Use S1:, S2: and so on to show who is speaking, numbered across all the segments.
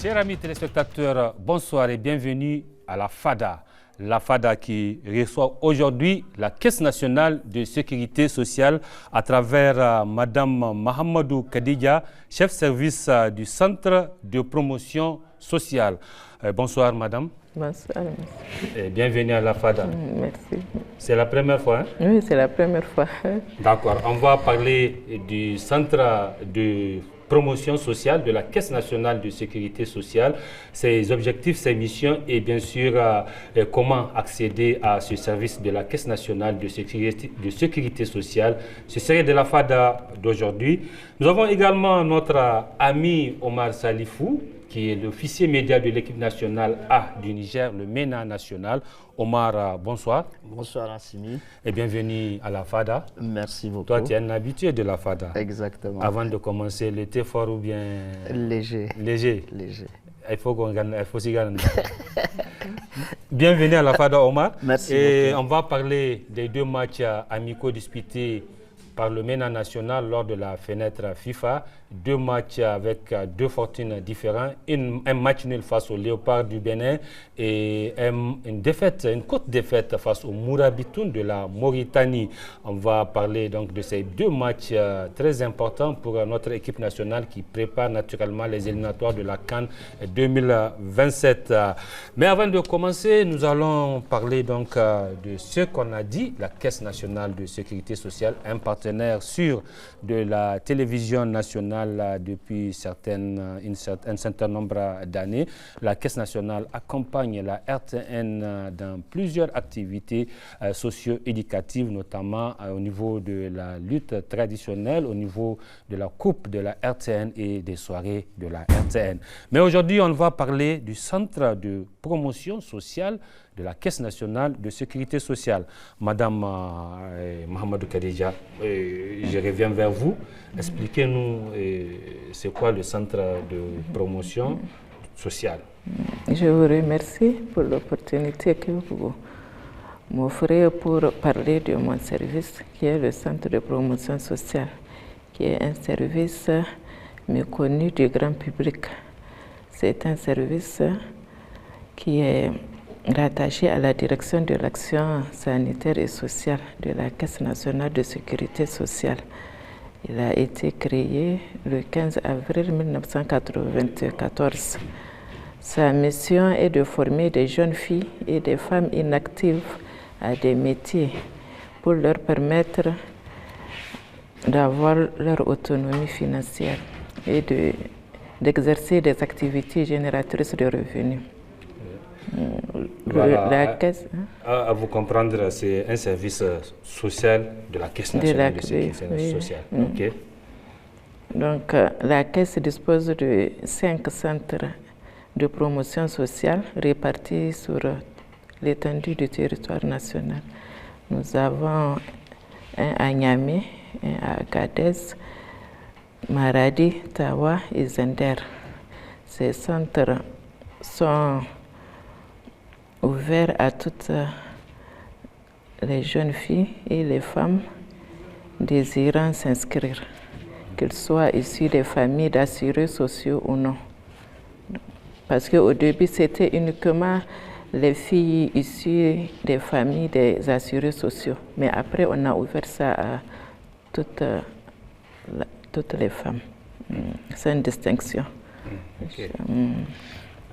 S1: Chers amis téléspectateurs, bonsoir et bienvenue à la FADA. La FADA qui reçoit aujourd'hui la Caisse nationale de sécurité sociale à travers Madame Mahamadou Kadija, chef service du Centre de promotion sociale. Bonsoir Madame.
S2: Bonsoir.
S1: Et bienvenue à la FADA.
S2: Merci.
S1: C'est la première fois, hein?
S2: Oui, c'est la première fois.
S1: D'accord. On va parler du Centre de promotion sociale de la Caisse nationale de sécurité sociale, ses objectifs, ses missions et bien sûr comment accéder à ce service de la Caisse nationale de sécurité sociale. Ce serait de la FADA d'aujourd'hui. Nous avons également notre ami Omar Salifou, qui est l'officier média de l'équipe nationale A du Niger, le MENA national. Omar, bonsoir.
S3: Bonsoir Assimi.
S1: Et bienvenue à la FADA.
S3: Merci beaucoup.
S1: Toi, tu es un habitué de la FADA.
S3: Exactement.
S1: Avant de commencer, l'été fort ou bien...
S3: Léger.
S1: Léger.
S3: Léger.
S1: Il faut qu'on gagne, il faut s'y gagner. Bienvenue à la FADA, Omar.
S3: Merci
S1: Et
S3: beaucoup.
S1: on va parler des deux matchs amicaux disputés par le MENA national lors de la fenêtre FIFA. Deux matchs avec deux fortunes différentes. Un match nul face au Léopard du Bénin et une courte défaite face au Mourabitoun de la Mauritanie. On va parler donc de ces deux matchs très importants pour notre équipe nationale qui prépare naturellement les éliminatoires de la CAN 2027. Mais avant de commencer, nous allons parler donc de ce qu'on a dit, la Caisse nationale de sécurité sociale, un partenaire sûr de la télévision nationale depuis un certain nombre d'années. La Caisse nationale accompagne la RTN dans plusieurs activités socio-éducatives, notamment au niveau de la lutte traditionnelle, au niveau de la coupe de la RTN et des soirées de la RTN. Mais aujourd'hui, on va parler du Centre de promotion sociale de la Caisse nationale de sécurité sociale. Madame Mahamadou Kadija, je reviens vers vous. Expliquez-nous c'est quoi le Centre de promotion sociale.
S2: Je vous remercie pour l'opportunité que vous m'offrez pour parler de mon service, qui est le Centre de promotion sociale, qui est un service méconnu du grand public. C'est un service qui est rattaché à la direction de l'action sanitaire et sociale de la Caisse nationale de sécurité sociale. Il a été créé le 15 avril 1994. Sa mission est de former des jeunes filles et des femmes inactives à des métiers pour leur permettre d'avoir leur autonomie financière et d'exercer des activités génératrices de revenus.
S1: Voilà,
S2: la caisse,
S1: à vous comprendre, c'est un service social de la Caisse nationale de sécurité sociale. Okay.
S2: Donc, la Caisse dispose de 5 centres de promotion sociale répartis sur l'étendue du territoire national. Nous avons un à Niamey, un à Agadez, Maradi, Tawa et Zender. Ces centres sont ouverts à toutes les jeunes filles et les femmes désirant s'inscrire, qu'elles soient issues des familles d'assurés sociaux ou non. Parce qu'au début, c'était uniquement les filles issues des familles des assurés sociaux. Mais après, on a ouvert ça à toutes les femmes. C'est une distinction.
S1: Okay.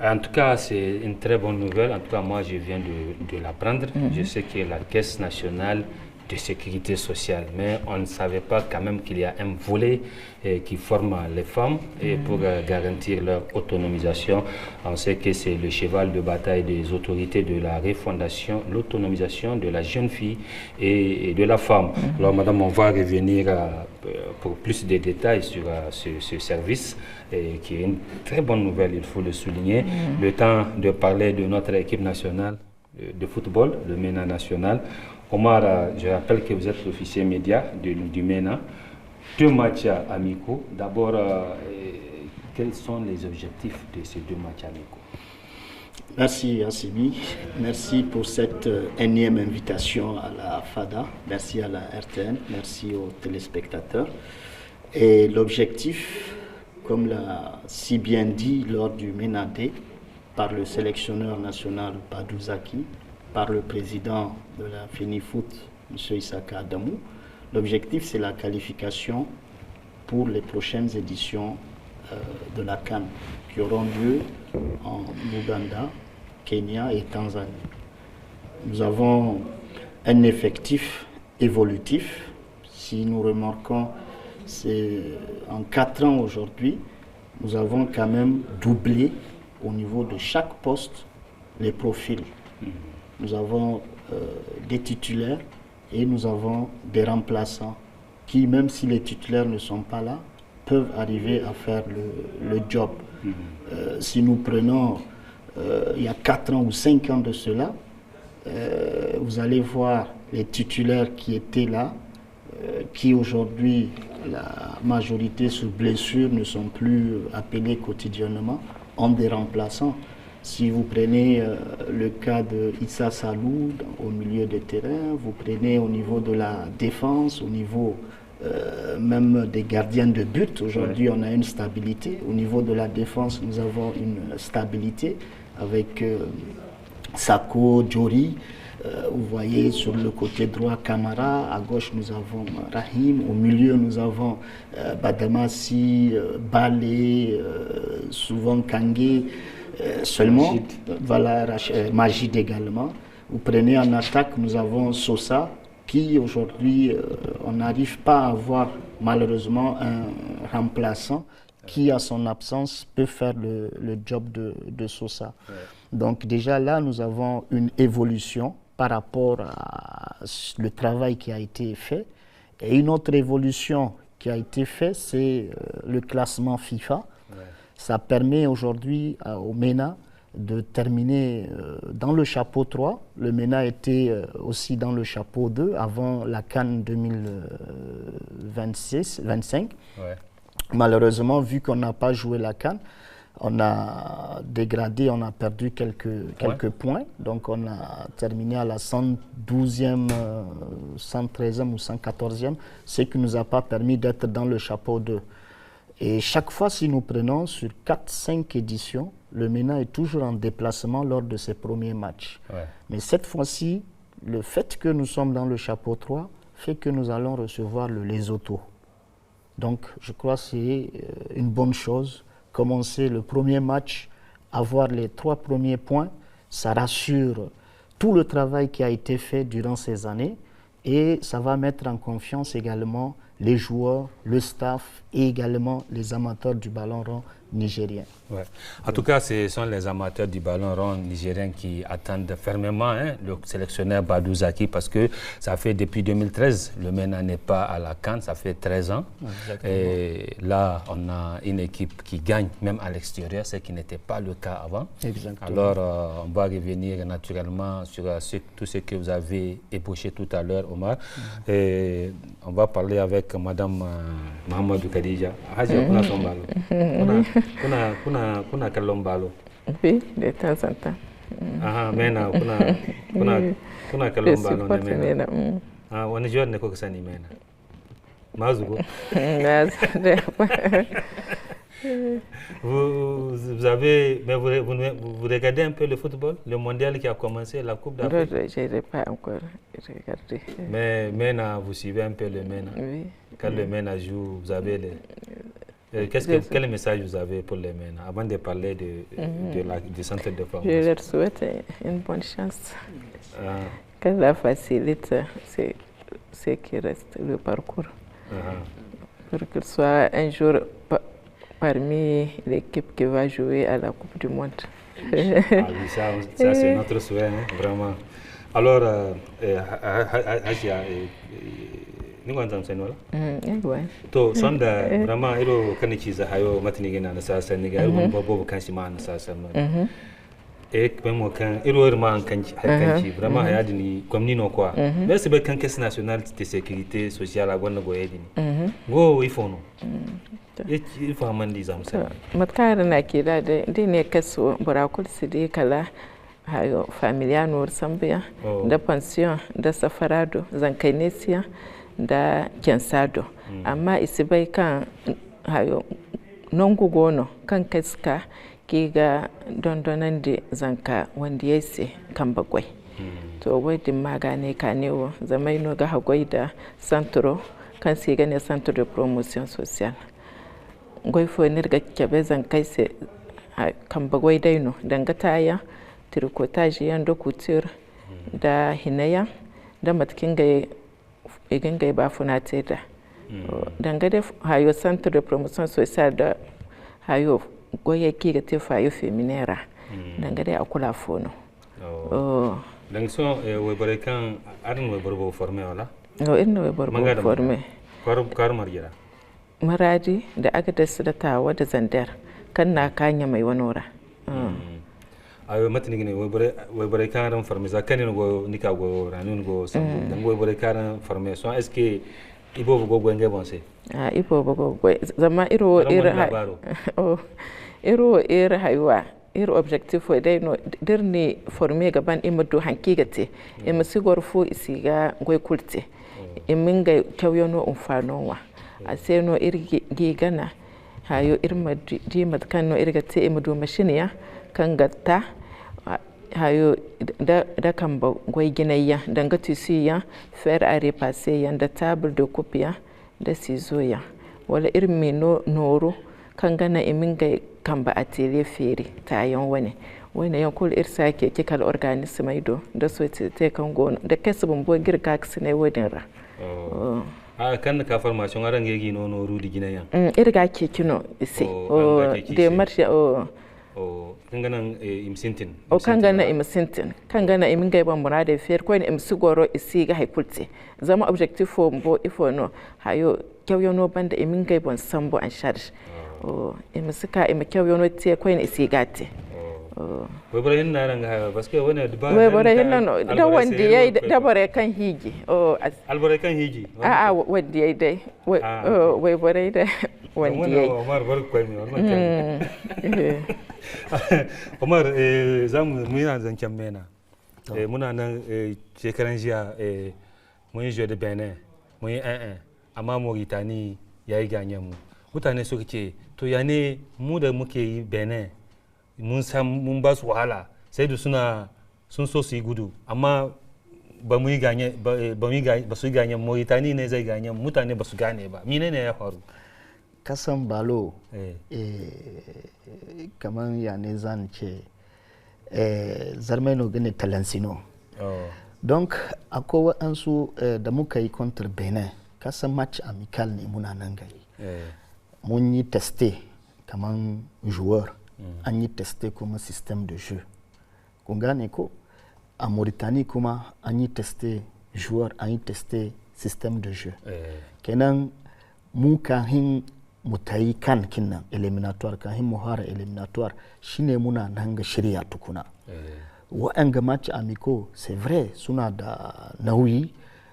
S1: En tout cas, c'est une très bonne nouvelle. En tout cas, moi, je viens de l'apprendre. Je sais que la Caisse nationale de sécurité sociale, mais on ne savait pas quand même qu'il y a un volet qui forme les femmes et pour garantir leur autonomisation. On sait que c'est le cheval de bataille des autorités de la refondation, l'autonomisation de la jeune fille et de la femme. Alors, madame, on va revenir pour plus de détails sur ce service qui est une très bonne nouvelle, il faut le souligner. Le temps de parler de notre équipe nationale de football, le MENA national. Omar, je rappelle que vous êtes l'officier média du MENA. 2 matchs amicaux. D'abord, quels sont les objectifs de ces 2 matchs amicaux?
S3: Merci Assimi, merci pour cette énième invitation à la FADA, merci à la RTN, merci aux téléspectateurs. Et l'objectif comme l'a si bien dit lors du MENAD par le sélectionneur national Badou Zaki, par le président de la FENIFOOT, M. Issaka Adamou, l'objectif c'est la qualification pour les prochaines éditions de la CAN qui auront lieu en Ouganda, Kenya et Tanzanie. Nous avons un effectif évolutif. Si nous remarquons, c'est en 4 ans aujourd'hui, nous avons quand même doublé au niveau de chaque poste les profils. Nous avons des titulaires et nous avons des remplaçants qui, même si les titulaires ne sont pas là, peuvent arriver à faire le job. Si nous prenons il y a 4 ans ou 5 ans de cela, vous allez voir les titulaires qui étaient là, qui aujourd'hui, la majorité sous blessure ne sont plus appelés quotidiennement, ont des remplaçants. Si vous prenez le cas de Issa Salou au milieu de terrain, vous prenez au niveau de la défense, au niveau même des gardiens de but, aujourd'hui on a une stabilité. Au niveau de la défense, nous avons une stabilité avec Sako, Djori. Vous voyez sur le côté droit Kamara, à gauche nous avons Rahim, au milieu nous avons Badamassi, Balé, souvent Kangé, seulement, voilà, Majid également. Vous prenez en attaque, nous avons Sosa, qui aujourd'hui, on n'arrive pas à avoir malheureusement un remplaçant qui, à son absence, peut faire le job de Sosa. Donc déjà là, nous avons une évolution par rapport à le travail qui a été fait. Et une autre évolution qui a été faite, c'est le classement FIFA. Ça permet aujourd'hui au MENA de terminer dans le chapeau 3. Le MENA était aussi dans le chapeau 2 avant la CAN 2025. Malheureusement, vu qu'on n'a pas joué la CAN, on a dégradé, on a perdu quelques points. Donc on a terminé à la 112e, 113e ou 114e, ce qui ne nous a pas permis d'être dans le chapeau 2. Et chaque fois, si nous prenons sur 4-5 éditions, le MENA est toujours en déplacement lors de ses premiers matchs. Mais cette fois-ci, le fait que nous sommes dans le chapeau 3 fait que nous allons recevoir le Lesotho. Donc je crois que c'est une bonne chose. Commencer le premier match, avoir les 3 premiers points, ça rassure tout le travail qui a été fait durant ces années et ça va mettre en confiance également les joueurs, le staff et également les amateurs du ballon rond nigérien.
S1: En tout cas, ce sont les amateurs du ballon rond nigérien qui attendent fermement le sélectionneur Badou Zaki parce que ça fait depuis 2013, le MENA n'est pas à la CAN, ça fait 13 ans. Et là, on a une équipe qui gagne même à l'extérieur, ce qui n'était pas le cas avant. Alors, on va revenir naturellement sur tout ce que vous avez ébauché tout à l'heure, Omar. Et on va parler avec Madame Mahamadou Khadija. Kuna kallon balo?
S2: Oui, de temps en temps.
S1: Mena, kuna kallon balo ne Mena? Wani joueur ne kuka sani Mena? Mazugo? Vous regardez un peu le football, le mondial qui a commencé, la Coupe d'Afrique?
S2: Je n'ai pas encore regardé.
S1: Mais Mena, vous suivez un peu le Mena?
S2: Oui.
S1: Quand le Mena joue, vous avez les... Quel message vous avez pour les MENA avant de parler du centre de formation?
S2: Je leur souhaite une bonne chance. Qu'elle facilite ce qui reste, le parcours. Pour qu'il soit un jour parmi l'équipe qui va jouer à la Coupe du Monde.
S1: Oui, ça c'est notre souhait, hein, vraiment. Alors, Asia, to sonda vraiment iro kanichi za hayo matini gina na sasa ni ga iro bobo kan shi ma na sasa ma mo kan iro irma kanchi vraiment hayadi ni komni no kwa mais c'est kan caisse nationale de sécurité sociale a gonna go yedi go ifono il faut amandi zamsa
S2: matkara na kira da ne kaso burakul sidi kala hayo familiano sambia da pension da safarado zankainesiya da kensado amma isi bai kan hayo nongu gono kan kaska kiga dondonan da zanka wanda ya se kan bagwai to wadin magane ka ne wo zamai no ga hagwai da centro kan se gane centre de promotion sociale gwai fo nirga kebe zankai se kan bagwai daino dangata ya tricotage yando couture da hinaya da matkin ga igin ga ba funate da dangade hayo centre de promotion sociale da hayo goye ki ga te fayo feminera dangade akula fono
S1: donc so we bare kan arin we barbo formé wala
S2: no inno we barbo formé
S1: kar marjira
S2: maradi da aka da su da tawa da zandar kan na kanya mai wanora
S1: ayo matini gine we bare kan ran formé za kanin go nika go ranun go sam dan we bare kan formé so est-ce que ibo go gwenge bonse
S2: ibo go zama iro haywa iro objectif wa dai no dirni formé gaban imadu hankigate imsigor fu isiga goy kulte iminga tawyono umfanowa aseno irgi gana hayo irma di matkanno irgate imadu mashiniya kan gatta hayo da kan ba goy ginayya danga tusiya fer a repasser yanda table de copia da sizoya wala irmi noro kan gana iminga kan ba atelier feri tayan wani yankul irsa ke kikal organism ido da so te kan gono da kasbun bo girkaksine wodin ra
S1: kan ka formation aran gegi no rudi ginaya
S2: irga ke kino ise de marche
S1: kangana imsintin
S2: kangana imsintin kangana iminga ban murade fer ko ni imsigoro isi ga haikulti zama objective fo mbo ifo no hayo kyawyo no banda iminga ban sambo an charge imisika kyawyo no tie ko ni isi gati
S1: we bare hinna ranga parce que wona
S2: we bare hinna no da wanda yayi da bare kan hiji
S1: albare kan hiji
S2: wanda yayi dai we bare da wanda yayi
S1: Omar bar ko mi wannan Omar zamu muna zancen mena muna nan shekaran jiya mun yi da Benin mun yi amma Mauritania yayi ganyen mu mutane suka ce to ya ne mu da muke yi Benin mun ba su wahala sai da sun so su yi gudu amma ba su yi ganyen Mauritania ne zai ganyen mutane ba su gane ba mine ne ya faru
S3: kasan balo kamar ya ne zan ce zarmeno gane talansino donc akwai waɗansu da muka yi contre Benin kasan match amical ne muna nan gari mun yi teste kamar joueur an yi teste kuma système de jeu kun gane ko a Mauritanie kuma an yi teste joueur an yi teste système de jeu kenan mu kahin mu tayi kan kinnan eliminatoire kahin mu hara eliminatoire shine muna nan ga shirya tukuna wa'anga match amico c'est vrai suna da nauyi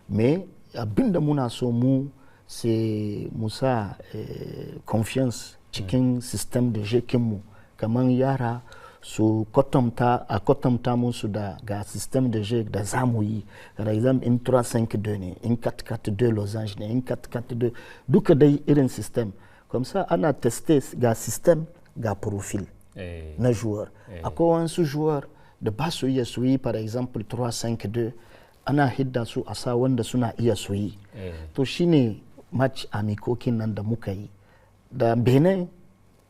S3: mais abinda muna so mu c'est musa confiance cikin système de jeu kinmu kaman yara su kwatanta musu da ga système de jeu da zamu yi par exemple in 3-5-2 ne in 4-4-2 losange ne in 4-4-2 duka dai irin système comme ça ana tester ga système ga profil na joueur akwai wasu joueur da ba su iya su yi par exemple 3-5-2 ana hidda su a sa wanda suna iya su yi to shine match amikokin nan da muka yi da Benin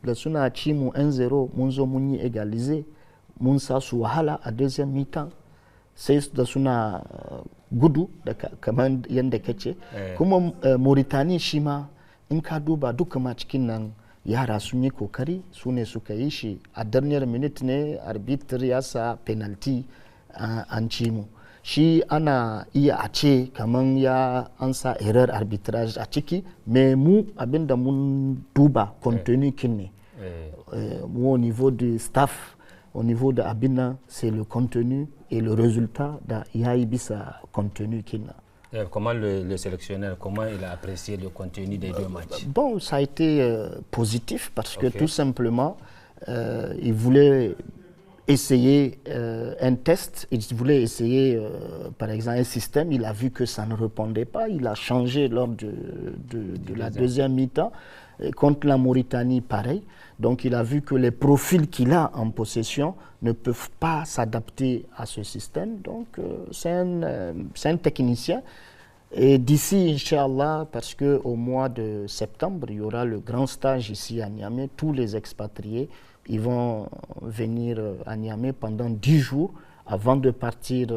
S3: da suna ci mu 1-0 mun zo mun yi egalize mun sa su wahala a deuxième mi-temps sai da suna gudu da kamar yadda kace kuma Mauritania shi ma in ka duba duka ma cikin nan yara sun yi kokari su ne suka yi shi a dernière minute ne arbitre ya sa penalty an ci mu shi ana iya a ce kaman ya an sa error arbitrage a ciki mais mu abinda mun duba contenu kin ne mu au niveau du staff au niveau de abina c'est le contenu et le résultat da yayi bisa contenu kin na.
S1: Comment le sélectionneur, comment il a apprécié le contenu des deux matchs?
S3: Bon, ça a été positif parce que tout simplement il voulait essayer un test, il voulait essayer par exemple un système, il a vu que ça ne répondait pas, il a changé lors de la deuxième mi-temps. Contre la Mauritanie, pareil. Donc il a vu que les profils qu'il a en possession ne peuvent pas s'adapter à ce système. Donc c'est un technicien. Et d'ici, Inch'Allah, parce qu'au mois de septembre, il y aura le grand stage ici à Niamey, tous les expatriés, ils vont venir à Niamey pendant 10 jours avant de partir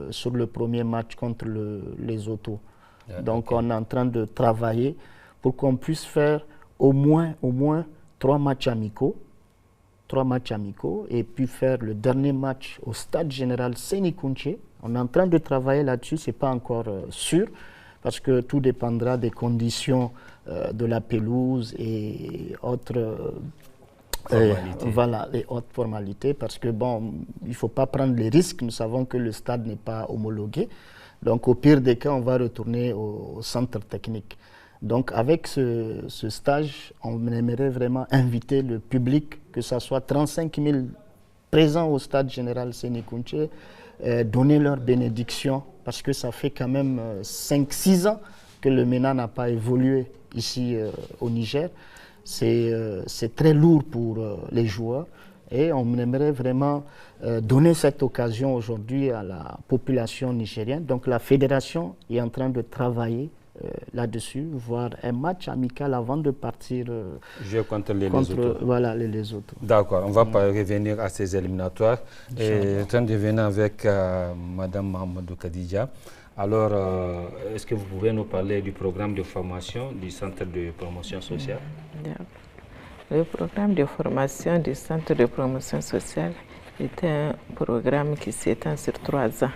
S3: sur le premier match contre les Autos. Donc on est en train de travailler pour qu'on puisse faire au moins 3 matchs amicaux, et puis faire le dernier match au stade général Séni Kountché. On est en train de travailler là-dessus, ce n'est pas encore sûr, parce que tout dépendra des conditions de la pelouse et autres les autres formalités, parce que bon, il ne faut pas prendre les risques, nous savons que le stade n'est pas homologué. Donc au pire des cas, on va retourner au centre technique. Donc avec ce stage, on aimerait vraiment inviter le public, que ce soit 35 000 présents au stade général Séni Kountché, donner leur bénédiction, parce que ça fait quand même 5-6 ans que le MENA n'a pas évolué ici au Niger. C'est très lourd pour les joueurs et on aimerait vraiment donner cette occasion aujourd'hui à la population nigérienne. Donc la fédération est en train de travailler là-dessus, voir un match amical avant de partir
S1: jouer contre les Lesotho.
S3: Voilà, les Lesotho.
S1: D'accord, on va pas revenir à ces éliminatoires. Et en train de venir avec Madame Mahamadou Kadija. Alors, est-ce que vous pouvez nous parler du programme de formation du Centre de promotion sociale?
S2: Le programme de formation du Centre de promotion sociale est un programme qui s'étend sur 3 ans.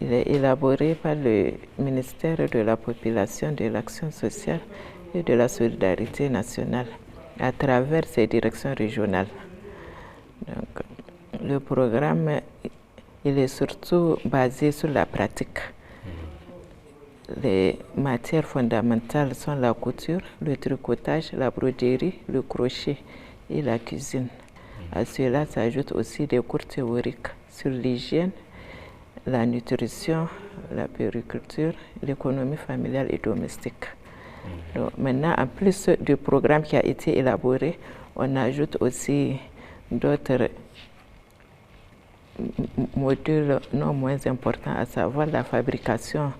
S2: Il est élaboré par le ministère de la Population, de l'Action sociale et de la Solidarité nationale à travers ses directions régionales. Donc, le programme il est surtout basé sur la pratique. Les matières fondamentales sont la couture, le tricotage, la broderie, le crochet et la cuisine. À cela s'ajoutent aussi des cours théoriques sur l'hygiène, la nutrition, la périculture, l'économie familiale et domestique. Donc, maintenant, en plus du programme qui a été élaboré, on ajoute aussi d'autres modules non moins importants, à savoir la fabrication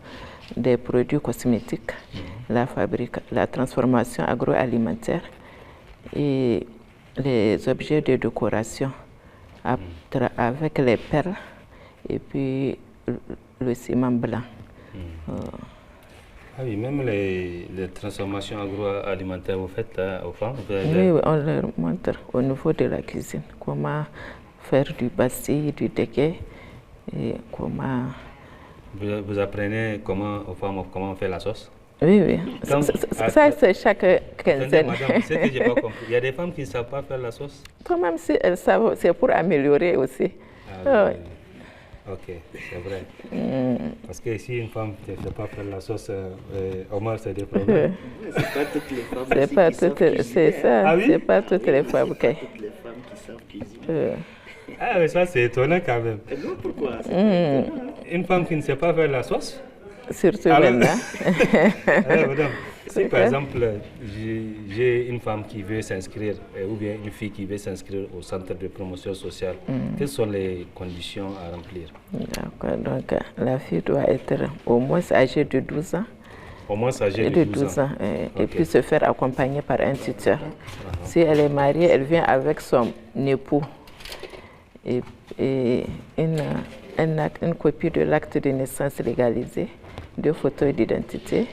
S2: des produits cosmétiques, la transformation agroalimentaire et les objets de décoration avec les perles et puis le ciment blanc.
S1: Ah oui, même les transformations agroalimentaires, vous faites aux femmes?
S2: Oui, on leur montre au niveau de la cuisine comment faire du bassi, du dégué et comment...
S1: Vous apprenez aux femmes comment on fait la sauce?
S2: Oui, oui. Donc, ça c'est chaque quinzaine.
S1: Madame, c'est que je n'ai pas compris. Il y a des femmes qui ne savent pas faire la sauce?
S2: Quand même, si elles savent, c'est pour améliorer aussi.
S1: Ah, oui. Ok, c'est vrai. Parce que si une femme ne sait pas faire la sauce, au moins c'est des problèmes.
S3: C'est pas toutes les femmes.
S2: C'est pas toutes, c'est ça.
S1: Ah oui?
S2: C'est pas toutes les femmes. Okay.
S3: Toutes les femmes qui savent cuisiner.
S1: Ah, mais ça c'est étonnant quand même.
S3: Et non, pourquoi?
S1: Une femme qui ne sait pas faire la sauce?
S2: Surtout maintenant.
S1: Alors, madame, si par exemple j'ai une femme qui veut s'inscrire ou bien une fille qui veut s'inscrire au centre de promotion sociale, quelles sont les conditions à remplir?
S2: D'accord, donc la fille doit être au moins âgée de 12 ans.
S1: Au moins âgée de 12 ans.
S2: Et puis se faire accompagner par un tuteur. Si elle est mariée, elle vient avec son époux. Et une copie de l'acte de naissance légalisé, 2 photos d'identité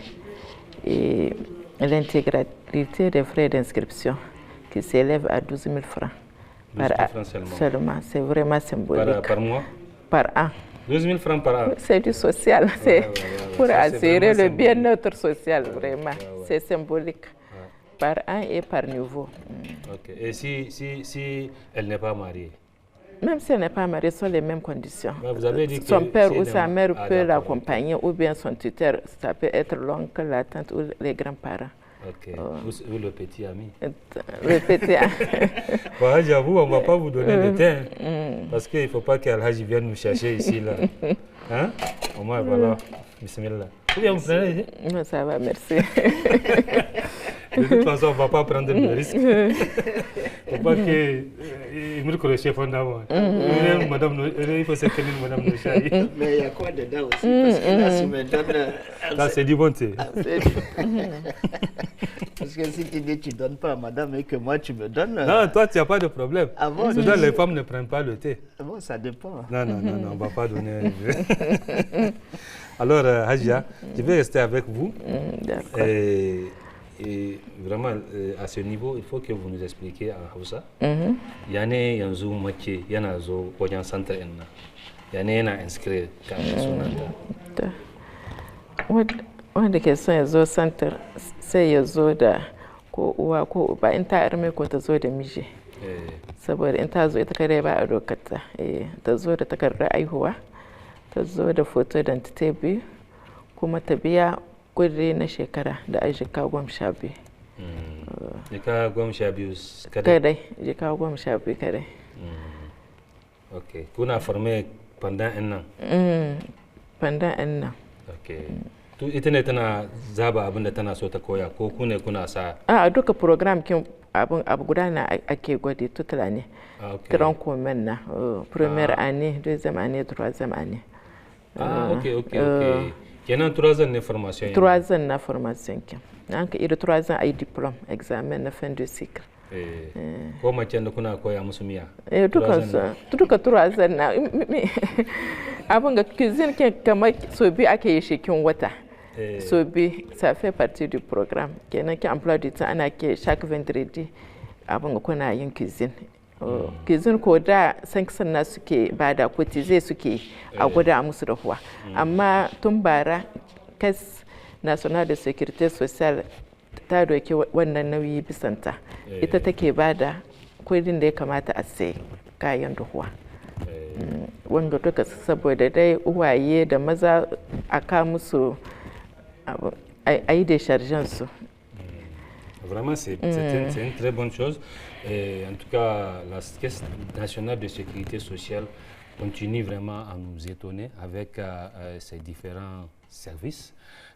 S2: et l'intégralité des frais d'inscription qui s'élèvent à 12 000 francs.
S1: 12 000 francs
S2: seulement. C'est vraiment symbolique.
S1: Par mois?
S2: Par an.
S1: 12 000 francs par an?
S2: C'est du social. C'est pour assurer le bien-être social, vraiment. C'est symbolique. Par an et par niveau.
S1: Okay. Et si elle n'est pas mariée?
S2: Même si elle n'est pas mariée, ce sont les mêmes conditions.
S1: Vous avez dit
S2: son père ou
S1: si
S2: sa mère peut l'accompagner, ou bien son tuteur, ça peut être l'oncle, la tante ou les grands-parents.
S1: Ok. Où le petit ami?
S2: Le petit ami.
S1: Bon, j'avoue, on ne va pas vous donner de thé. Parce qu'il ne faut pas qu'Al-Haji vienne nous chercher ici. Là. Hein? Au moins, voilà. Bismillah. Vous bien, vous prenez ici?
S2: Non, ça va, merci.
S1: De toute façon, on ne va pas prendre de risque. Il ne faut pas que... Il me reconnaisse fondamentalement. Il faut se tenir Madame Nouchaï.
S3: Mais il y a quoi dedans aussi? Parce que là, si me donne...
S1: Là, c'est du bon thé.
S3: Parce que si tu dis que tu ne donnes pas à madame et que moi tu me donnes...
S1: Non, toi, tu n'as pas de problème.
S3: Ah bon,
S1: Souvent, les femmes ne prennent pas le thé.
S3: Bon, ça dépend.
S1: Non, on ne va pas donner. Alors, Hajia, je vais rester avec vous.
S2: D'accord.
S1: Et vraiment, à ce niveau, il faut que vous nous expliquiez en Hausa. Yane yanzu mace yana zo wajen santar ɗin nan. Yane yana inscrire kafin sunanta.
S2: Wanda ke son ya zo santar sai ya zo da ko uwa ko uba in ta arme ko ta zo da miji. Saboda in ta zo ita kare ba a dokata. Ta zo da takardar aihuwa, ta zo da foto identity biyu, kuma ta biya kudi na shekara da a jika 12.
S1: Jika 12 kadai?
S2: Jika 12 kadai.
S1: Ok. Kuna formé pendant un an?
S2: Pendant un an.
S1: Ok. Ita ne tana zaba abin da tana so ta koya ko ku ne kuna sa?
S2: A duka program kin abu guda na ake gwadi tutula ne. Tran komen na. Première année, deuxième année, troisième année.
S1: Ah, ok. Kenan 3 ans de formation?
S2: 3 ans na formation kin. An ka iri 3 ans ai diplôme, examen na fin de cycle.
S1: Ko mace da kuna koya musu miya?
S2: Duka 3 ans na. Abin ga cuisine kin kamar so bi ake yi shi kin wata. So bi, ça fait partie du programme. Kenan ki emploi du temps ana ke chaque vendredi abin ga kuna yin cuisine. Cuisine ko da sanction na suke bada kotize suke a gwada musu da huwa. Amma tun bara Caisse nationale de sécurité sociale ta doki wannan nauyi bisanta. Ita take bada kudin da ya kamata a sai kayan dahuwa. Wanda duka saboda dai uwaye da maza aka musu a yi déchargeant su.
S1: Vraiment, c'est une très bonne chose. Et en tout cas, la Caisse nationale de sécurité sociale continue vraiment à nous étonner avec ses différents services.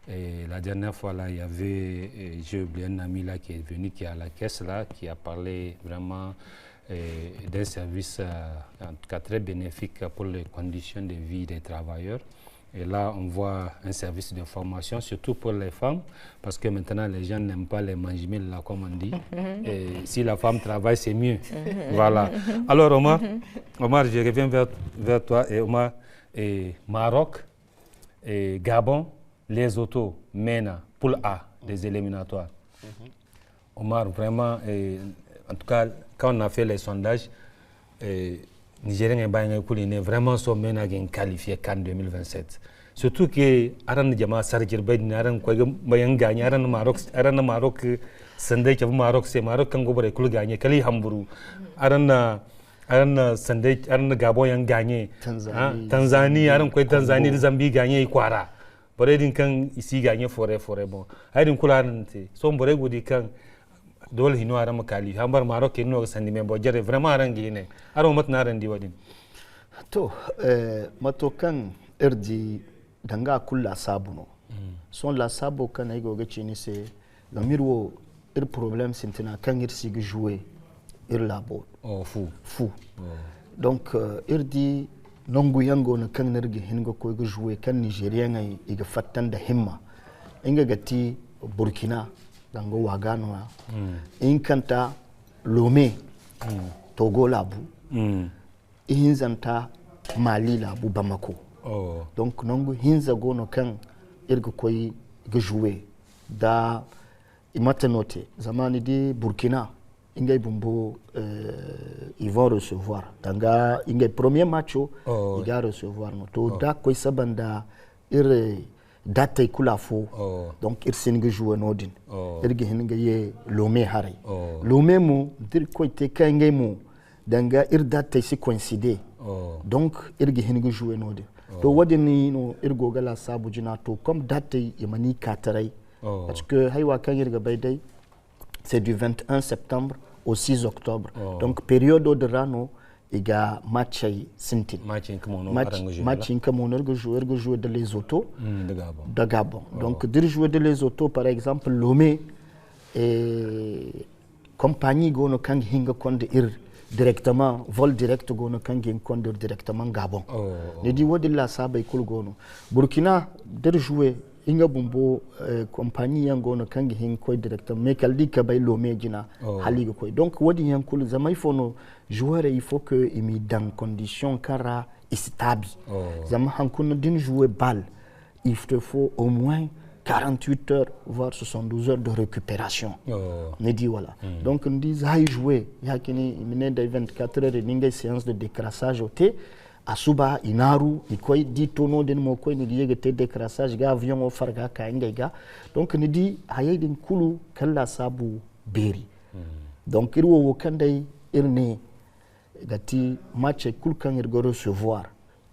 S1: Et la dernière fois, là, il y avait, j'ai oublié un ami là qui est venu, qui est à la caisse là, qui a parlé vraiment d'un service en tout cas très bénéfique pour les conditions de vie des travailleurs. Et là, on voit un service de formation, surtout pour les femmes, parce que maintenant, les gens n'aiment pas les mangemilles, là, comme on dit. Et si la femme travaille, c'est mieux. Voilà. Alors, Omar, je reviens vers toi. Et Omar, Maroc, et Gabon, les autos, MENA, poule A, des éliminatoires. Omar, vraiment, en tout cas, quand on a fait les sondages, Nigériens et Bayen est vraiment sommet qualifié CAN 2027. Surtout que Aran Jama Sarjir Bayen Aran Bayen gagne Aran Maroc Sunday qui Maroc c'est Maroc Kango Bare Kul gagne Kali Hamburu Aran Sunday Aran Gabon yang gagne Tanzanie Aran Kwe Tanzanie Zambie gagne Kwara Bare din kan ici gagne forêt bon Aydin Kularan te son Bare gudi kan dole hino aram kali hambar Maroc hino sandi membo jere vraiment arangi ne aro matna randi wadin
S3: to matokan erdi danga kulla sabuno son la sabo kan ay goga chini se la mirwo problème sintina kan irsi ga jouer labo fou donc erdi nongu yango na kan nergi hingo ko ga jouer kan Nigérien ay iga fattan da himma inga gati Burkina dango Wagano in kanta Lomé Togo labu hinzanta Mali labu Bamako donc nongo hinza gono kan irga koy ga jouer da imata note zamani di Burkina ingay bumbo ils vont recevoir danga ingay premier matcho ils vont recevoir to da koy sabanda data kula fo donc ir singa jouer nodin irga hinga ye Lomé haray Lomé mu dir koy te kangay mu danga ir data si coïncider donc irga hinga jouer nodin to wadini no irgo gala sabu jina to comme data yamani kataray Parce que c'est du 21 septembre au 6 octobre. Donc, période de rano, il y a match Sintin. Match jouer de Lesotho de Gabon. Donc, de jouer de Lesotho, par exemple, Lomé et compagnie Gono Kang Hinga Konde Ir directement, vol direct Gono Kang Konde directement Gabon. Ne dit Wadilla Saba et Gono. Burkina, de jouer. Inga bumbo compagnie yangono kangi hin koy directement mais kaldi ka bay lo medina haliga koy donc wadi yan kul zama ifono joueur il faut que il met dans condition kara stable zama hankun din jouer balle il te faut au moins 48 heures voire 72 heures de récupération ne dit voilà donc on dit hay jouer yakini mine de 24 heures ninga séance de décrassage au thé asuba inaru ikoy di tono den mo koy ni yegete décrassage ga avion o farga ka ngega donc ni di hayedin kulu kala sabu beri donc irwo wo kanday irne gati match kul kan irgo recevoir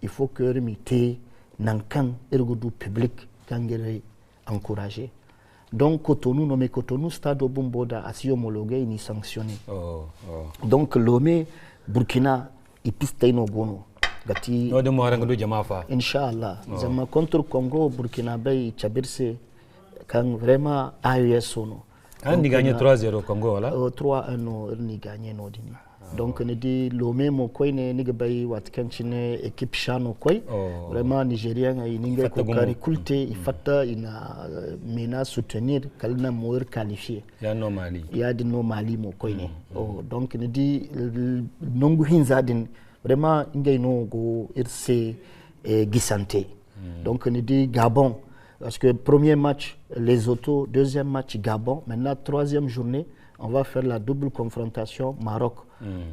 S3: il faut que remité nankan irgo du public kangere encourager donc Cotonou nommé Cotonou stade au Bumboda asi homologué ni sanctionné donc Lomé Burkina ipiste no gono gati
S1: no de mo haranga do jama fa
S3: inshallah zama contre Congo Burkina Bay chabirse kan vraiment AES sono
S1: ni gagné 3-0 Congo wala
S3: 3-1 no ni gagné no dini donc ne di Lomé mo koy ne ni bay wat kan chine équipe chano koy vraiment nigérien ay ninga ko kari kulte ifata ina mena soutenir kalna mour qualifié
S1: ya no Mali
S3: ya di no Mali mo koy ne donc ne di nongu hinzadin vraiment ngay no go irse gisante donc ne dit Gabon parce que premier match Lesotho, deuxième match Gabon, maintenant troisième journée on va faire la double confrontation Maroc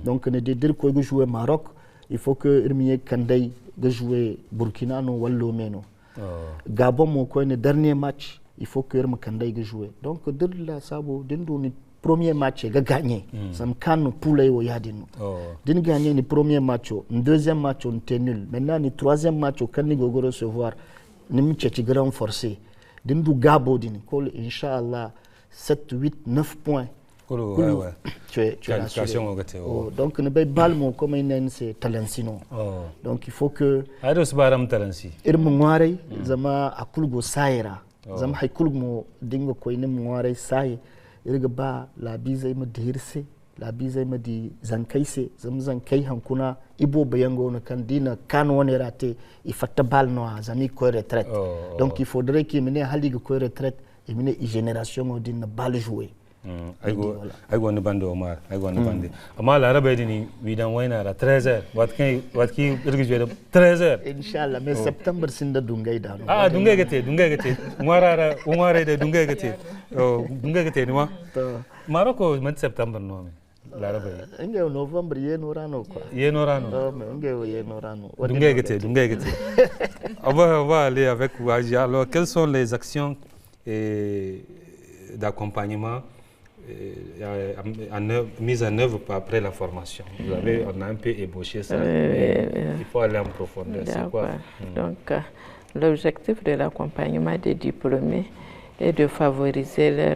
S3: donc ne dit dire ko jouer Maroc il faut que irmiye kanday de jouer Burkina no wallo meno Gabon mo ko ne dernier match il faut que irma kanday de jouer donc de la sabo dindo ni premier match ga gagné sam kan poulay o yadino din gagné ni premier match deuxième match on était nul maintenant ni troisième match kan ni go recevoir ni mi ci grand forcé din du Gabo din ko inshallah 7 8 9 points tu es donc ne bay balmo comme une c'est talansino donc il faut que
S1: ados baram talansi
S3: irmu ngare zama akulgo saira zama hay kulgo dingo ko ine ngare sai irga ba la bizai ma dirse la bizai ma di zankaise zankai hankuna ibo bayango na kan dina kan woni rate il fatta bal no zami ko retraite donc il faudrait qu'il mene haliga ko retraite et mene génération odina bal jouer
S1: aygo ne bande Omar aygo ne bande amma la rabe dini widan wayna ra 13h watki irga jouer 13h
S3: inshallah mais septembre sinda dungay dano
S1: dungay gate umara de dungay gate ni ma Maroko man septembre no la rabe
S3: inge novembre yenorano quoi yenorano
S1: dungay gate on va aller avec Ouaji. Alors quelles sont les actions d'accompagnement mise en œuvre après la formation? On a un peu ébauché ça, mais il faut aller en profondeur. C'est quoi?
S2: Donc, l'objectif de l'accompagnement des diplômés est de favoriser leur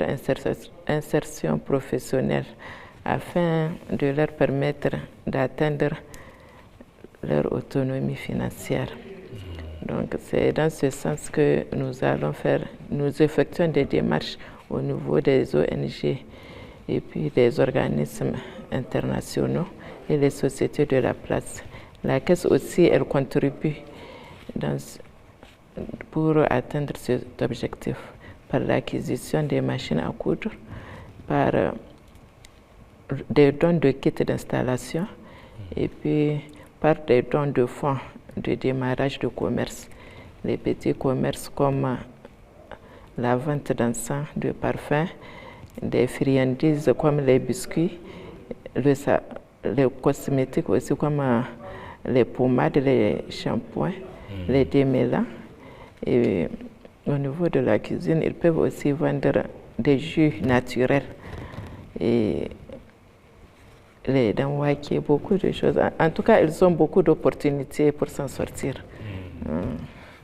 S2: insertion professionnelle afin de leur permettre d'atteindre leur autonomie financière. Donc, c'est dans ce sens que nous effectuons des démarches au niveau des ONG et puis des organismes internationaux et les sociétés de la place. La Caisse aussi, elle contribue pour atteindre cet objectif par l'acquisition des machines à coudre, par des dons de kits d'installation et puis par des dons de fonds de démarrage de commerce. Les petits commerces comme la vente d'encens, de parfums, des friandises comme les biscuits, les cosmétiques aussi comme les pommades, les shampoings, les démêlants. Et au niveau de la cuisine, ils peuvent aussi vendre des jus naturels et les danwaki, beaucoup de choses. En tout cas, ils ont beaucoup d'opportunités pour s'en sortir.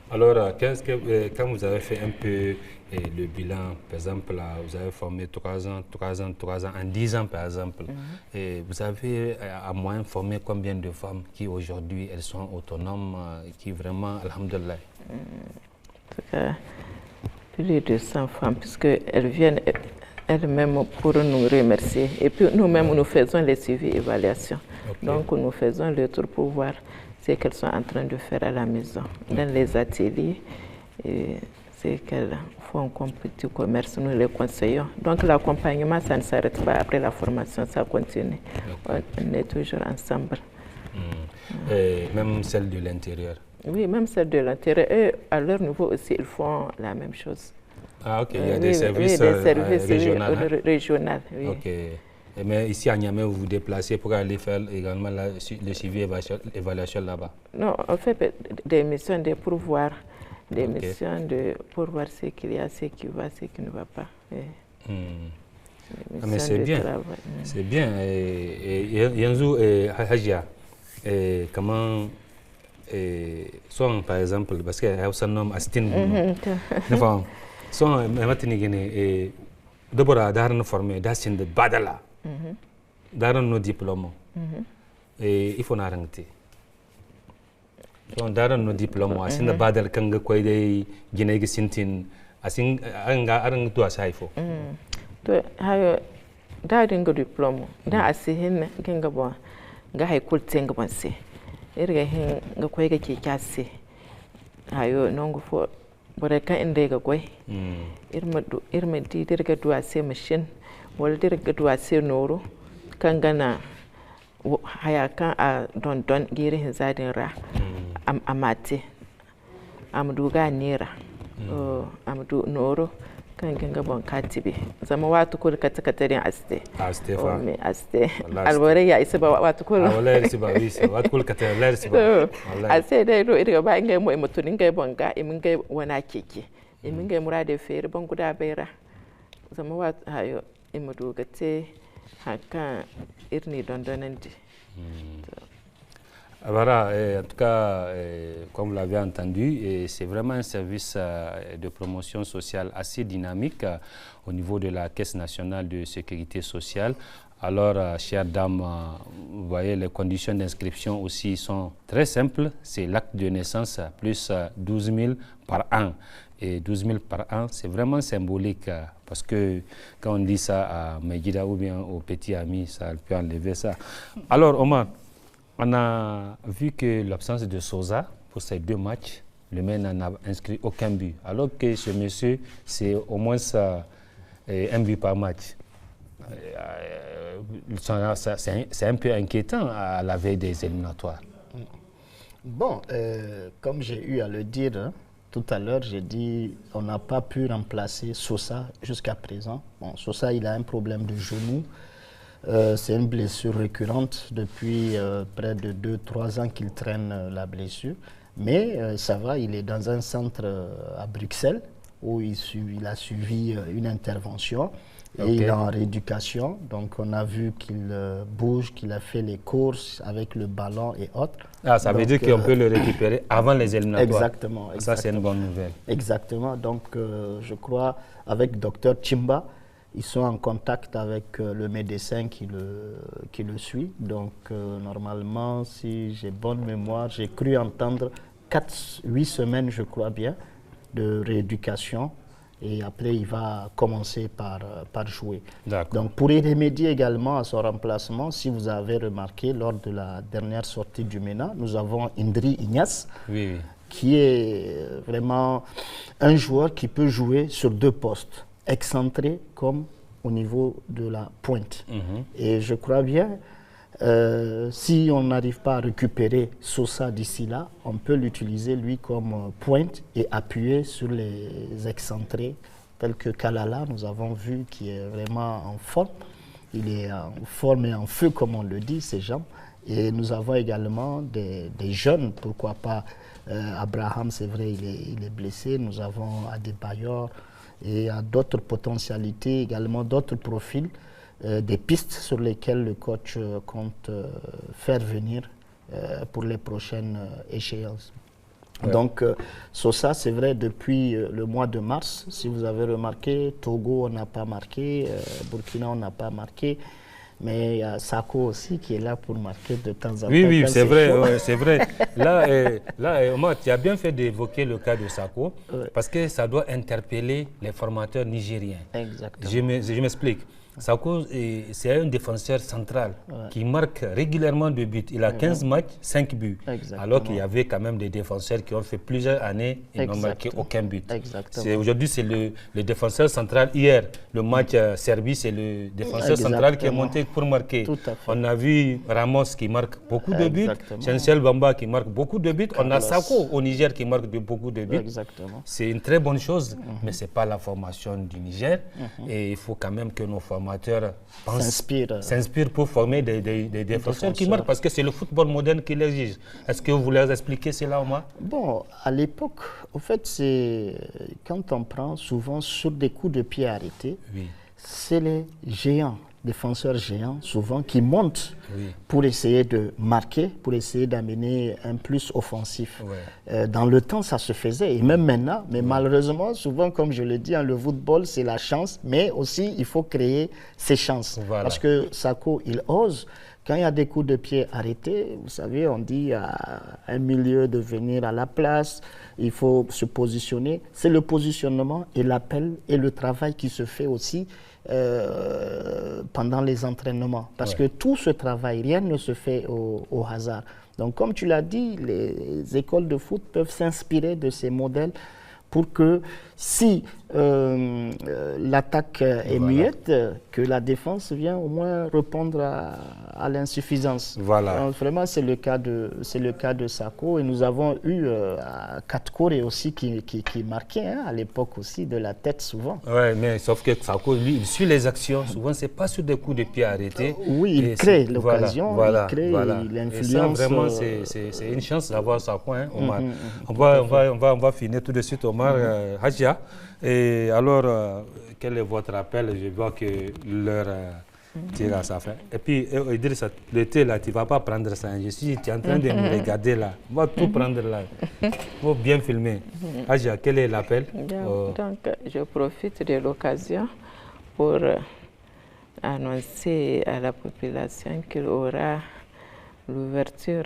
S1: Alors, quand vous avez fait un peu Et le bilan, par exemple, là, vous avez formé 3 ans, en 10 ans, par exemple. Et vous avez à moyen formé combien de femmes qui aujourd'hui, elles sont autonomes, qui vraiment, alhamdoulilah?
S2: En tout cas, plus de 200 femmes, puisqu'elles viennent elles-mêmes pour nous remercier. Et puis nous-mêmes, nous faisons les suivis et évaluations. Okay. Donc nous faisons le tour pour voir ce qu'elles sont en train de faire à la maison, dans les ateliers. Et ce qu'elles font comme petit commerce, nous les conseillons. Donc l'accompagnement, ça ne s'arrête pas après la formation, ça continue. Okay. On est toujours ensemble.
S1: Et même celle de l'intérieur?
S2: Oui, même celle de l'intérieur. Et à leur niveau aussi, ils font la même chose.
S1: Ah ok, il y a des services,
S2: régionaux. Oui.
S1: Ok. Mais ici à Niamey, vous vous déplacez pour aller faire également le suivi et évaluation là-bas?
S2: Non, on fait des missions de pourvoir. Des missions pour voir ce qu'il y a, ce qui va, ce qui ne va pas.
S1: Mais c'est bien. C'est bien. Yanzou et Hajia, comment sont par exemple, parce qu'il y a un nom Astin. Sont maintenant d'abord d'ailleurs formé d'assin de badala, d'ailleurs nos diplômes. Et il faut n'arrêter. Donc d'ailleurs nos diplômes, asin de badal kanga quoi des Guinée Sintin, asin arang toi ça il faut.
S2: To hayo d'ailleurs nos diplômes, da asihin kanga bon, ga hay kulten ga bonse. Irga hin ga quoi ga ke kasse. Hayo non fo bore kan inda ga kwai irma di dirga duwa sai machine wala dirga duwa sai noro kan gana haya kan a don giri hin zadin ra amate amdu ga nera amdu noro kan ginga bon katibe zama watu kul katakarin aste
S1: fa
S2: me aste albore ya isa ba watu kul
S1: wala isa ba isa watu kul katakarin la isa ba
S2: aste dai ro irga ba ngai mo mutunin ngai bonga imin ngai wana keke imin ngai murade fere ban guda beira zama watu hayo imudu gate haka irni dondonandi.
S1: Voilà, en tout cas, comme vous l'avez entendu, c'est vraiment un service de promotion sociale assez dynamique au niveau de la Caisse nationale de sécurité sociale. Alors, chères dames, vous voyez, les conditions d'inscription aussi sont très simples. C'est l'acte de naissance plus 12 000 par an. Et 12 000 par an, c'est vraiment symbolique parce que quand on dit ça à Megida ou bien aux petits amis, ça peut enlever ça. Alors, Omar, on a vu que l'absence de Sosa pour ces 2 matchs, le maire n'a inscrit aucun but. Alors que ce monsieur, c'est au moins un but par match. C'est un peu inquiétant à la veille des éliminatoires.
S3: Bon, comme j'ai eu à le dire tout à l'heure, j'ai dit on n'a pas pu remplacer Sosa jusqu'à présent. Bon, Sosa, il a un problème de genou. C'est une blessure récurrente depuis près de 2-3 ans qu'il traîne la blessure. Mais ça va, il est dans un centre à Bruxelles où il a suivi une intervention. Et il est en rééducation. Donc on a vu qu'il bouge, qu'il a fait les courses avec le ballon et autres.
S1: Ah, ça veut dire qu'on peut le récupérer avant les éliminatoires.
S3: Exactement.
S1: Ça, c'est une bonne nouvelle.
S3: Exactement. Donc je crois avec Dr Chimba, ils sont en contact avec le médecin qui le suit. Donc, normalement, si j'ai bonne mémoire, j'ai cru entendre 8 semaines, je crois bien, de rééducation. Et après, il va commencer par jouer. Donc, pour y remédier également à son remplacement, si vous avez remarqué, lors de la dernière sortie du MENA, nous avons Indri Ignace, qui est vraiment un joueur qui peut jouer sur 2 postes. Excentré comme au niveau de la pointe. Et je crois bien, si on n'arrive pas à récupérer Sosa d'ici là, on peut l'utiliser lui comme pointe et appuyer sur les excentrés tels que Kalala, nous avons vu qui est vraiment en forme. Il est en forme et en feu, comme on le dit, ses jambes. Et nous avons également des jeunes, pourquoi pas Abraham, c'est vrai, il est blessé. Nous avons Adebayor, et à d'autres potentialités, également d'autres profils, des pistes sur lesquelles le coach compte faire venir pour les prochaines échéances. Ouais. Donc, Sosa, c'est vrai, depuis le mois de mars, si vous avez remarqué, Togo, on n'a pas marqué, Burkina, on n'a pas marqué. Mais il y a Sako aussi qui est là pour marquer de temps en temps.
S1: Oui, c'est vrai, c'est vrai. Là, Omar, tu as bien fait d'évoquer le cas de Sako, parce que ça doit interpeller les formateurs nigériens.
S3: Exactement.
S1: Je m'explique. Sako, c'est un défenseur central qui marque régulièrement de buts. Il a 15 matchs, 5 buts.
S3: Exactement.
S1: Alors qu'il y avait quand même des défenseurs qui ont fait plusieurs années et n'ont marqué aucun but. Aujourd'hui, c'est le défenseur central. Hier, le match Serbie, c'est le défenseur central qui est monté pour marquer. On a vu Ramos qui marque beaucoup de buts, Chancel Bamba qui marque beaucoup de buts. On a Sako au Niger qui marque beaucoup de buts. C'est une très bonne chose, mais ce n'est pas la formation du Niger. Et il faut quand même que nos formateurs s'inspirent pour former des défenseurs qui marquent, parce que c'est le football moderne qui l'exige. Est-ce que vous voulez expliquer cela, Omar?
S3: Bon, à l'époque, en fait, c'est quand on prend souvent sur des coups de pied arrêtés, c'est les géants, défenseurs géants, souvent qui montent pour essayer de marquer, pour essayer d'amener un plus offensif. Dans le temps, ça se faisait, et même maintenant, mais malheureusement, souvent, comme je le dis, le football, c'est la chance, mais aussi, il faut créer ces chances. Parce que Sako, il ose. Quand il y a des coups de pied arrêtés, vous savez, on dit à un milieu de venir à la place, il faut se positionner. C'est le positionnement et l'appel et le travail qui se fait aussi pendant les entraînements. Parce que tout ce travail, rien ne se fait au hasard. Donc, comme tu l'as dit, les écoles de foot peuvent s'inspirer de ces modèles pour que si l'attaque est muette, que la défense vient au moins répondre à l'insuffisance. Donc, vraiment, c'est le cas de Sako. Et nous avons eu Katkore aussi qui marquait à l'époque aussi de la tête souvent.
S1: Oui, mais sauf que Sako, lui, il suit les actions. Souvent, ce n'est pas sur des coups de pied arrêtés.
S3: Oui, il crée l'occasion, il crée l'influence.
S1: Vraiment, c'est une chance d'avoir Sako, Omar. On va finir tout de suite, Omar. Hadja, et alors, quel est votre appel? Je vois que l'heure tire à sa fin. Et puis, Idrissa, le thé là, tu ne vas pas prendre ça. Tu es en train de me regarder là. On va tout prendre là. Il faut bien filmer. Hadja, quel est l'appel?
S2: Donc, je profite de l'occasion pour annoncer à la population qu'il y aura l'ouverture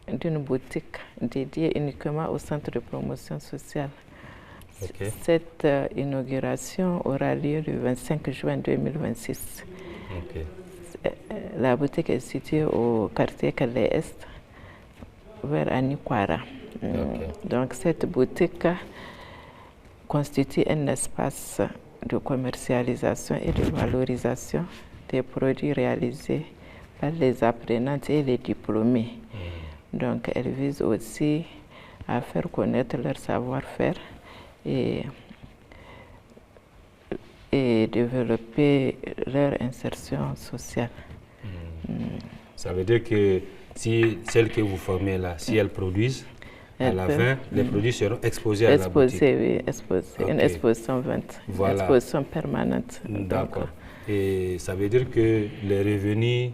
S2: d'une boutique dédiée uniquement au centre de promotion sociale. Cette inauguration aura lieu le 25 juin 2026. La boutique est située au quartier Calais-Est, vers Anikwara. Donc cette boutique constitue un espace de commercialisation et de valorisation des produits réalisés par les apprenantes et les diplômés. Donc elle vise aussi à faire connaître leur savoir-faire et développer leur insertion sociale.
S1: Ça veut dire que si celles que vous formez là, si elles produisent, à la fin, les produits seront exposés à la boutique.
S2: Oui, une exposition vente, une exposition permanente.
S1: D'accord. Et ça veut dire que les revenus,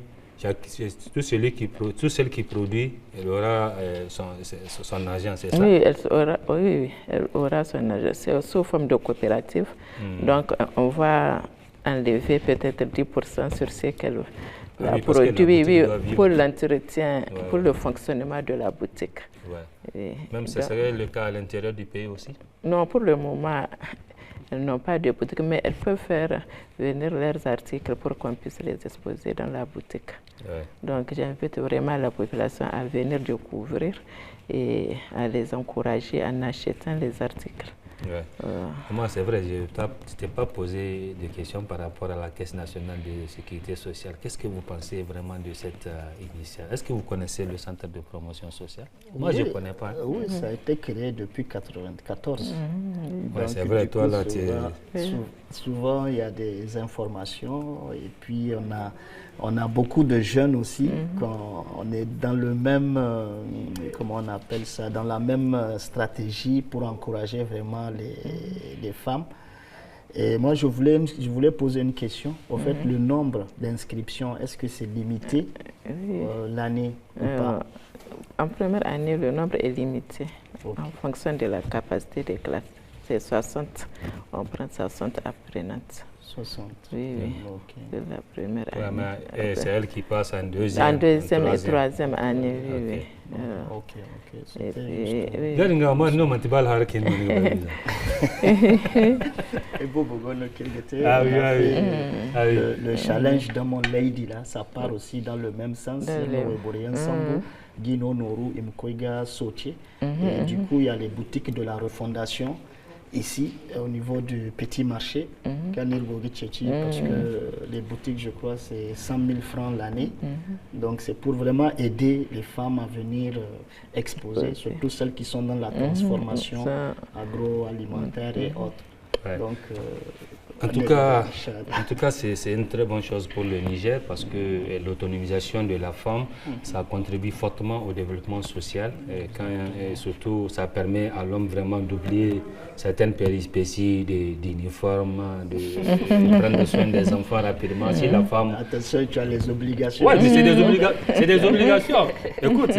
S1: tout celui qui produit, elle aura son argent, c'est ça?
S2: Oui, elle aura son argent. C'est sous forme de coopérative. Donc, on va enlever peut-être 10% sur ce qu'elle produit pour l'entretien, pour le fonctionnement de la boutique.
S1: Même ce serait le cas à l'intérieur du pays aussi? Non,
S2: pour le moment, elles n'ont pas de boutique, mais elles peuvent faire venir leurs articles pour qu'on puisse les exposer dans la boutique. Donc j'invite vraiment la population à venir découvrir et à les encourager en achetant les articles.
S1: Moi, c'est vrai, je ne t'ai pas posé de questions par rapport à la Caisse nationale de sécurité sociale. Qu'est-ce que vous pensez vraiment de cette initiative? Est-ce que vous connaissez le centre de promotion sociale? Moi, je ne connais pas.
S3: Oui, ça a été créé depuis 1994.
S1: C'est vrai, toi là,
S3: souvent il y a des informations et puis on a beaucoup de jeunes aussi. On est dans le même, comment on appelle ça, dans la même stratégie pour encourager vraiment les femmes. Et moi, je voulais poser une question. En fait, le nombre d'inscriptions, est-ce que c'est limité l'année ou pas?
S2: En première année, le nombre est limité
S3: Ok.
S2: en fonction de la capacité des classes. C'est 60, on prend 60 apprenantes.
S3: 60.
S2: Oui, oui.
S3: Ok.
S2: C'est la première
S1: Ouais,
S2: année.
S1: mais c'est elle qui passe en deuxième.
S2: En deuxième et
S1: troisième.
S2: troisième année, oui,
S1: Ok.
S2: oui.
S3: Ok, ok.
S2: Et
S3: C'était
S2: puis,
S3: juste-
S2: oui.
S1: Gari nga ma no mantibal harkin ni ba.
S3: Et Bobo Gono Kelgete,
S1: Ah
S3: on
S1: oui,
S3: a
S1: ah oui.
S3: fait
S1: Ah oui.
S3: le challenge dans mon lady là, ça part aussi dans le même sens.
S2: Dans le-
S3: Nous, Boréen Sambo, Guino Noru, Imkoiga, Sochi. Et du coup, il y a les boutiques de la refondation ici, au niveau du petit marché, Kanir Bogi Tchétchi, parce que les boutiques, je crois, c'est 100 000 francs l'année. Donc, c'est pour vraiment aider les femmes à venir exposer, surtout celles qui sont dans la transformation
S2: Ça.
S3: agroalimentaire et autres.
S1: Ouais.
S3: Donc,
S1: En tout cas, c'est une très bonne chose pour le Niger parce que l'autonomisation de la femme, ça contribue fortement au développement social et surtout ça permet à l'homme vraiment d'oublier certaines péripéties d'uniformes, de prendre soin des enfants rapidement. Si la femme...
S3: Attention, tu as les obligations.
S1: Oui, mais c'est des obligations. Écoute,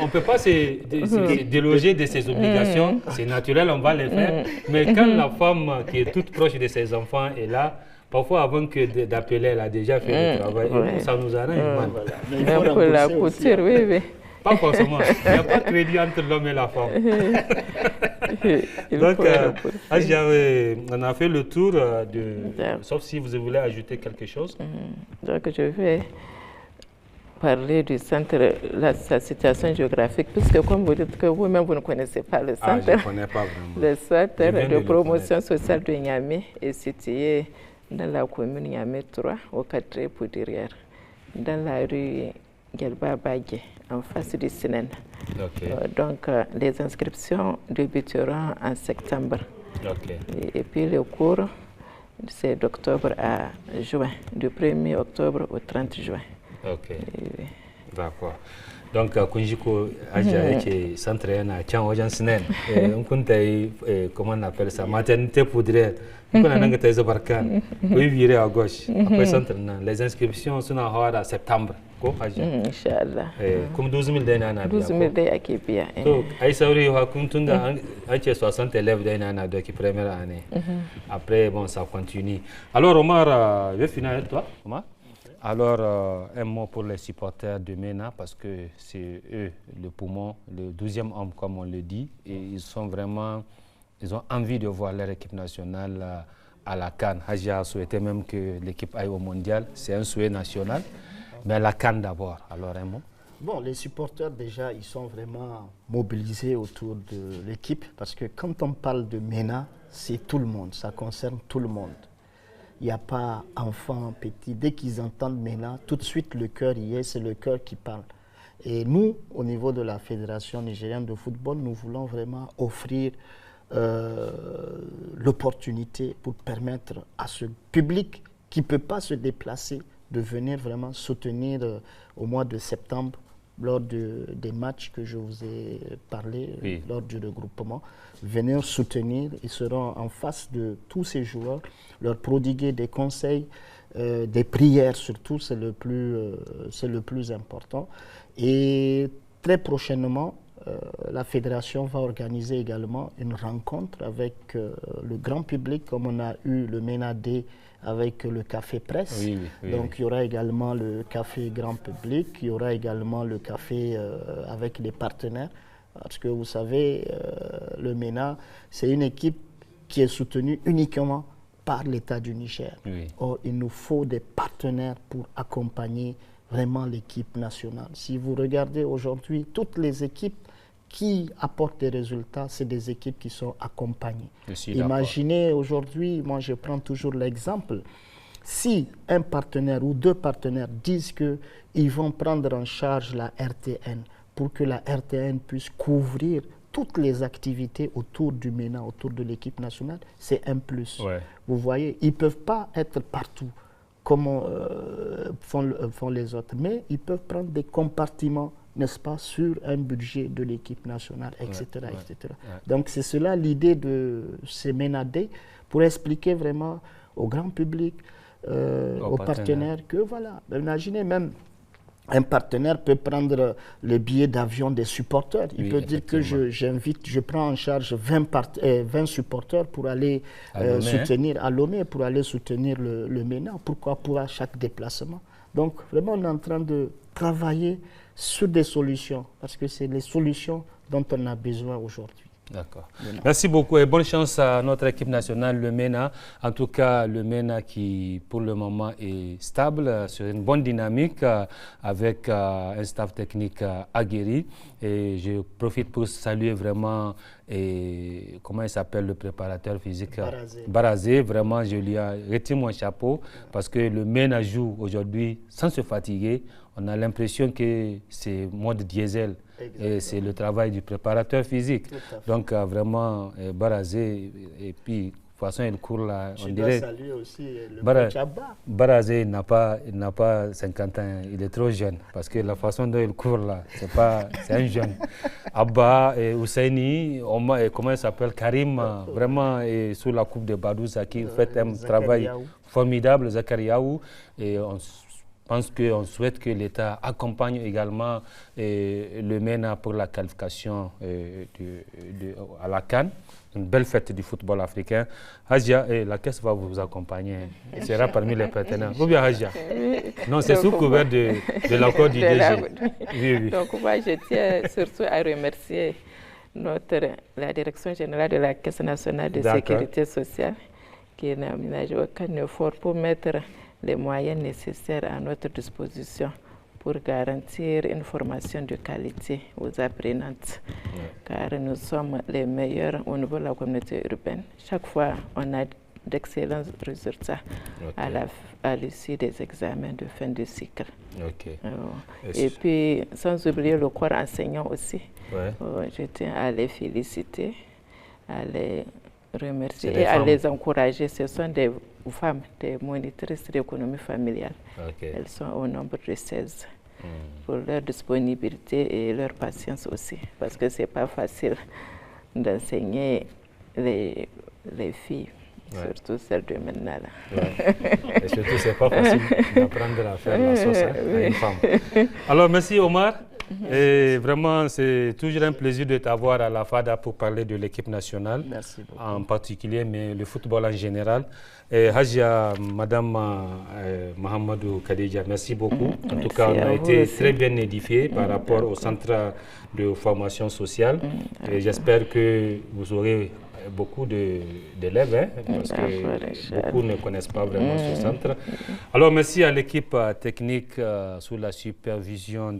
S1: on ne peut pas se déloger de ces obligations. C'est naturel, on va les faire. Mais quand la femme qui est toute proche de ses enfants est là, parfois avant que d'appeler, elle a déjà fait le travail. Et nous, ça nous arrange.
S3: Voilà. Mais il faut
S2: Même pour la
S3: rembourser aussi,
S2: couture, oui, oui.
S1: Pas forcément. Il n'y a pas de crédit entre l'homme et la femme.
S2: Il
S1: Donc,
S2: faut rembourser.
S1: on a fait le tour
S2: D'accord.
S1: sauf si vous voulez ajouter quelque chose.
S2: Donc, je vais parler du centre, sa situation géographique, puisque comme vous dites que vous-même, vous ne connaissez pas le
S1: Ah,
S2: centre.
S1: je ne connais pas vraiment.
S2: Le centre
S1: Je viens de
S2: de
S1: le
S2: promotion sociale de Niamey est situé dans la commune Niamey 3, au 4 Poudrière, dans la rue Gelba Bagé, en face du Sinen.
S1: Ok.
S2: Donc, les inscriptions débuteront en septembre.
S1: Ok.
S2: Et puis, le cours, c'est d'octobre à juin, du 1er octobre au 30 juin.
S1: Ok. D'accord. Donc, kun ji ko ajiya yake centre yana can wajen Sinan. In kun ta yi, comment on appelle ça, maternité poudrière. Kuna nan ga ta yi Zabarkan. Ku yi viré à gauche. Akwai centre nan. Les inscriptions suna hawa da septembre. Ko ajiya?
S2: Inch'Allah.
S1: Kuma 12 000 dai na biya.
S2: 12 000 dai ake biya.
S1: To, ai sauri ha kun tun da an ce 60 élèves dai na doki première année. Après, bon, ça continue. Alors, Omar, je vais finir avec toi, Omar. Alors, un mot pour les supporters de MENA, parce que c'est eux le poumon, le 12e homme, comme on le dit, et ils ont envie de voir leur équipe nationale à la CAN. Hadja a souhaité même que l'équipe aille au mondial, c'est un souhait national, mais la CAN d'abord. Alors, un mot.
S3: Bon, les supporters, déjà, ils sont vraiment mobilisés autour de l'équipe, parce que quand on parle de MENA, c'est tout le monde, ça concerne tout le monde. Il n'y a pas enfants, petits. Dès qu'ils entendent MENA, tout de suite le cœur y est, c'est le cœur qui parle. Et nous, au niveau de la Fédération nigérienne de football, nous voulons vraiment offrir l'opportunité pour permettre à ce public qui ne peut pas se déplacer de venir vraiment soutenir au mois de septembre lors des matchs que je vous ai parlé,
S1: Oui.
S3: lors du regroupement, venir soutenir. Ils seront en face de tous ces joueurs, leur prodiguer des conseils, des prières surtout, c'est le plus important. Et très prochainement, la fédération va organiser également une rencontre avec le grand public, comme on a eu le MENA Day avec le café presse.
S1: Oui, oui, oui,
S3: Donc il y aura également le café grand public, il y aura également le café avec les partenaires. Parce que vous savez, le MENA, c'est une équipe qui est soutenue uniquement par l'État du Niger.
S1: Oui.
S3: Or, il nous faut des partenaires pour accompagner vraiment l'équipe nationale. Si vous regardez aujourd'hui, toutes les équipes qui apportent des résultats, c'est des équipes qui sont accompagnées.
S1: Je suis d'accord.
S3: Imaginez aujourd'hui, moi je prends toujours l'exemple, si un partenaire ou deux partenaires disent qu'ils vont prendre en charge la RTN pour que la RTN puisse couvrir toutes les activités autour du MENA, autour de l'équipe nationale, c'est un plus.
S1: Ouais.
S3: Vous voyez, ils ne peuvent pas être partout comme font les autres, mais ils peuvent prendre des compartiments, n'est-ce pas, sur un budget de l'équipe nationale, etc. etc.
S1: Ouais.
S3: Donc c'est cela l'idée de ces MENA Day, pour expliquer vraiment au grand public, aux partenaires, que voilà, imaginez même, un partenaire peut prendre le billet d'avion des supporters. Il peut dire que je prends en charge 20 supporters pour aller soutenir à Lomé, pour aller soutenir le MENA. Pourquoi pour chaque déplacement? Donc vraiment, on est en train de travailler sur des solutions, parce que c'est les solutions dont on a besoin aujourd'hui.
S1: D'accord. Merci beaucoup et bonne chance à notre équipe nationale, le MENA. En tout cas, le MENA qui, pour le moment, est stable, sur une bonne dynamique, avec un staff technique aguerri. Et je profite pour saluer vraiment, comment il s'appelle, le préparateur physique Barazé. Vraiment, je lui ai retiré mon chapeau parce que le MENA joue aujourd'hui sans se fatiguer. On a l'impression que c'est mode diesel. Et c'est le travail du préparateur physique. Donc vraiment, Barazé, et puis de toute façon il court là, on dirait.
S3: Je dois saluer aussi le coach Abba.
S1: Barazé n'a pas 50 ans, il est trop jeune, parce que la façon dont il court là, c'est un jeune. Abba et Ousseini, comment il s'appelle, Karim, vraiment, et sous la coupe de Badouza, qui fait un travail formidable, Zakariaou, et on souhaite que l'État accompagne également le MENA pour la qualification à la CAN, une belle fête du football africain. Hajia, la caisse va vous accompagner, elle sera parmi les partenaires. Ou bien Hajia? Non, c'est sous couvert de l'accord du DG. Oui.
S2: Donc moi, je tiens surtout à remercier la Direction générale de la Caisse nationale de sécurité sociale qui n'a aménagé aucun effort pour mettre les moyens nécessaires à notre disposition pour garantir une formation de qualité aux apprenantes. Car nous sommes les meilleurs au niveau de la communauté urbaine. Chaque fois, on a d'excellents résultats à l'issue des examens de fin de cycle. Et puis, sans oublier le corps enseignant aussi. Je tiens à les féliciter, à les remercier et à les encourager. Ce sont des femmes, des monitrices d'économie familiale. Elles sont au nombre de 16. Pour leur disponibilité et leur patience aussi. Parce que ce n'est pas facile d'enseigner les filles, surtout celles de maintenant.
S1: Et surtout, ce n'est pas facile d'apprendre à faire la sauce à une femme. Alors, merci Omar. Et vraiment, c'est toujours un plaisir de t'avoir à la FADA pour parler de l'équipe nationale, en particulier, mais le football en général. Et Hajia, Madame Mahamadou Kadija, merci beaucoup. En tout cas, on a été très bien édifiés par rapport au centre de formation sociale. Et j'espère que vous aurez beaucoup d'élèves, parce que beaucoup ne connaissent pas vraiment ce centre. Alors, merci à l'équipe technique sous la supervision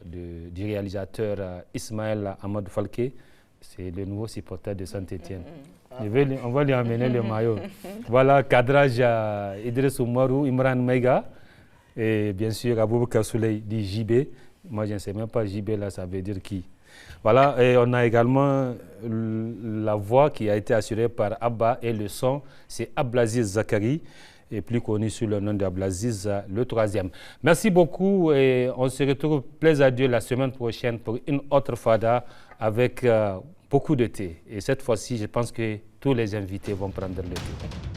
S1: du réalisateur Ismaël Amadou Falke. C'est le nouveau supporter de Saint-Étienne. On va lui amener le maillot. Voilà, cadrage Idriss Oumarou, Imran Meiga, et bien sûr Aboubakar Souley dit JB. Moi, je ne sais même pas JB, là, ça veut dire qui. Voilà, et on a également la voix qui a été assurée par Abba, et le son, c'est Ablaziz Zakari, et plus connu sous le nom d'Ablaziz, le troisième. Merci beaucoup, et on se retrouve, plaise à Dieu, la semaine prochaine pour une autre FADA avec beaucoup de thé. Et cette fois-ci, je pense que tous les invités vont prendre le thé.